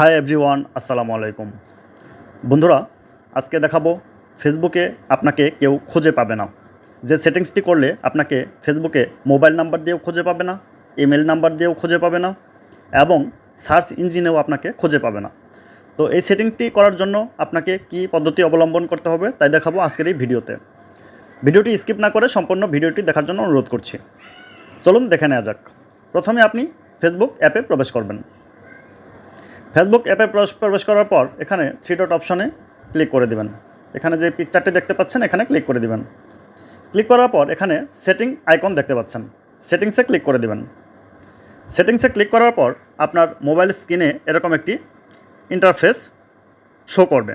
Hi everyone, আসসালামু আলাইকুম। বন্ধুরা, আজকে দেখাবো ফেসবুকে আপনাকে কেউ খুঁজে পাবে না। যে সেটিংসটি করলে আপনাকে ফেসবুকে মোবাইল নাম্বার দিয়েও খুঁজে পাবে না, ইমেল নাম্বার দিয়েও খুঁজে পাবে না এবং সার্চ ইঞ্জিনেও আপনাকে খুঁজে পাবে না। তো এই সেটিংটি করার জন্য আপনাকে কি পদ্ধতি অবলম্বন করতে হবে তাই দেখাবো আজকের এই ভিডিওতে। ভিডিওটি স্কিপ না করে সম্পূর্ণ ভিডিওটি দেখার জন্য অনুরোধ করছি। চলুন দেখে নেওয়া যাক। প্রথমে আপনি ফেসবুক অ্যাপে প্রবেশ করবেন। ফেসবুক অ্যাপে প্রবেশ করার পর এখানে থ্রি ডট অপশনে ক্লিক করে দিবেন। এখানে যে পিকচারটি দেখতে পাচ্ছেন এখানে ক্লিক করে দিবেন। ক্লিক করার পর এখানে সেটিং আইকন দেখতে পাচ্ছেন, সেটিংসে ক্লিক করে দিবেন। সেটিংসে ক্লিক করার পর আপনার মোবাইল স্ক্রিনে এরকম একটি ইন্টারফেস শো করবে।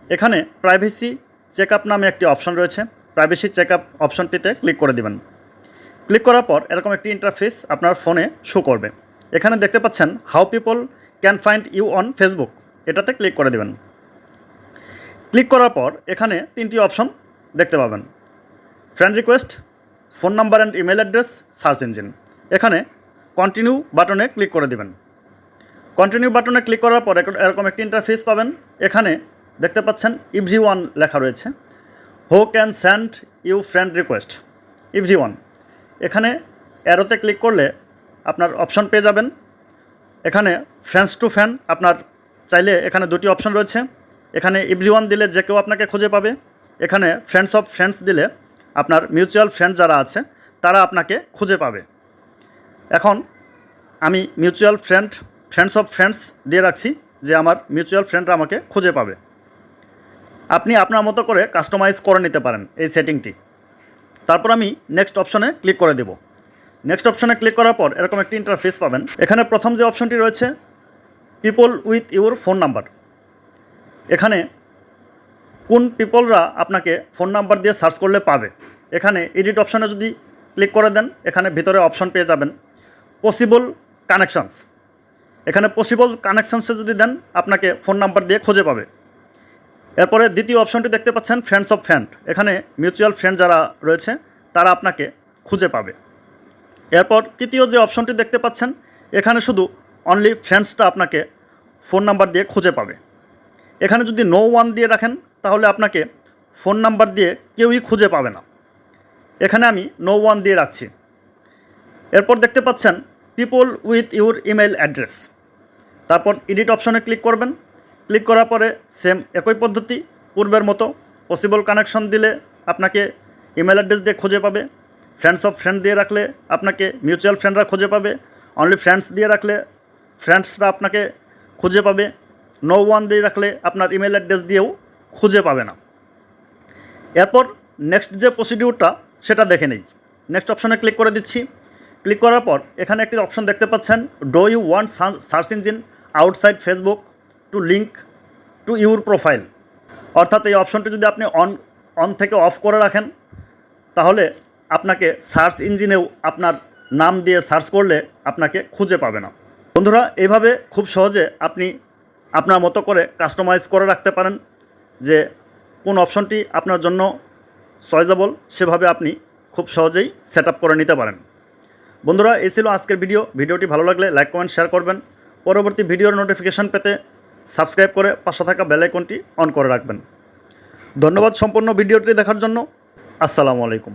এখানে প্রাইভেসি চেকআপ নামে একটি অপশন রয়েছে, প্রাইভেসি চেকআপ অপশনটিতে ক্লিক করে দিবেন। ক্লিক করার পর এরকম একটি ইন্টারফেস আপনার ফোনে শো করবে। এখানে দেখতে পাচ্ছেন how people can find you on Facebook, এটাতে ক্লিক করে দেবেন। ক্লিক করার পর এখানে তিনটি অপশন দেখতে পাবেন, friend request, phone number and email address, search engine. এখানে কন্টিনিউ বাটনে ক্লিক করে দেবেন। কন্টিনিউ বাটনে ক্লিক করার পর এরকম একটি ইন্টারফেস পাবেন। এখানে দেখতে পাচ্ছেন এভরিওয়ান লেখা রয়েছে, who can send you friend request, everyone. এখানে অ্যারোতে ক্লিক করলে আপনার অপশন পেয়ে যাবেন। এখানে ফ্রেন্ডস টু ফ্রেন্ড আপনার চাইলে এখানে দুটি অপশন রয়েছে। এখানে এভরিওয়ান দিলে যে কেউ আপনাকে খুঁজে পাবে। এখানে ফ্রেন্ডস অফ ফ্রেন্ডস দিলে আপনার মিউচুয়াল ফ্রেন্ড যারা আছে তারা আপনাকে খুঁজে পাবে। এখন আমি মিউচুয়াল ফ্রেন্ডস অফ ফ্রেন্ডস দিয়ে রাখছি, যে আমার মিউচুয়াল ফ্রেন্ডরা আমাকে খুঁজে পাবে। আপনি আপনার মতো করে কাস্টমাইজ করে নিতে পারেন এই সেটিংটি। তারপর আমি নেক্সট অপশনে ক্লিক করে দেব। নেক্সট অপশনে ক্লিক করার পর এরকম একটি ইন্টারফেস পাবেন। এখানে প্রথম যে অপশনটি রয়েছে people with your phone number, এখানে কোন পিপলরা আপনাকে ফোন নাম্বার দিয়ে সার্চ করলে পাবে। এখানে এডিট অপশনে যদি ক্লিক করে দেন এখানে ভিতরে অপশন পেয়ে যাবেন পসিবল কানেকশানস। এখানে পসিবল কানেকশানসে যদি দেন আপনাকে ফোন নাম্বার দিয়ে খুঁজে পাবে। এরপরে দ্বিতীয় অপশনটি দেখতে পাচ্ছেন ফ্রেন্ডস অফ ফ্রেন্ড, এখানে মিউচুয়াল ফ্রেন্ড যারা রয়েছে তারা আপনাকে খুঁজে পাবে। এরপর তৃতীয় যে অপশনটি দেখতে পাচ্ছেন এখানে শুধু অনলি ফ্রেন্ডসটা আপনাকে ফোন নাম্বার দিয়ে খুঁজে পাবে। এখানে যদি নো ওয়ান দিয়ে রাখেন তাহলে আপনাকে ফোন নাম্বার দিয়ে কেউই খুঁজে পাবে না। এখানে আমি নো ওয়ান দিয়ে রাখছি। এরপর দেখতে পাচ্ছেন people with your email address, তারপর এডিট অপশনে ক্লিক করবেন। ক্লিক করার পরে সেম একই পদ্ধতি পূর্বের মতো, পসিবল কানেকশন দিলে আপনাকে ইমেল অ্যাড্রেস দিয়ে খুঁজে পাবে। ফ্রেন্ডস অফ ফ্রেন্ড দিয়ে রাখলে আপনাকে মিউচুয়াল ফ্রেন্ডরা খুঁজে পাবে। অনলি ফ্রেন্ডস দিয়ে রাখলে ফ্রেন্ডসরা আপনাকে খুঁজে পাবে। নো ওয়ান দিয়ে রাখলে আপনার ইমেল অ্যাড্রেস দিয়েও খুঁজে পাবে না। এরপর নেক্সট যে প্রসিডিউরটা সেটা দেখে নেই। নেক্সট অপশনে ক্লিক করে দিচ্ছি। ক্লিক করার পর এখানে একটি অপশন দেখতে পাচ্ছেন do you want search engine outside Facebook to link to your profile, অর্থাৎ এই অপশনটি যদি আপনি অন থেকে অফ করে রাখেন তাহলে আপনাকে সার্চ ইঞ্জিনেও আপনার নাম দিয়ে সার্চ করলে আপনাকে খুঁজে পাবে না। বন্ধুরা, এইভাবে খুব সহজে আপনি আপনার মতো করে কাস্টমাইজ করে রাখতে পারেন, যে কোন অপশনটি আপনার জন্য চয়েজেবল সেভাবে আপনি খুব সহজেই সেট আপ করে নিতে পারেন। বন্ধুরা, এই ছিল আজকের ভিডিওটি ভালো লাগলে লাইক কমেন্ট শেয়ার করবেন। পরবর্তী ভিডিওর নোটিফিকেশান পেতে সাবস্ক্রাইব করে পাশে থাকা বেল আইকনটি অন করে রাখবেন। ধন্যবাদ সম্পূর্ণ ভিডিওটি দেখার জন্য। আসসালামু আলাইকুম।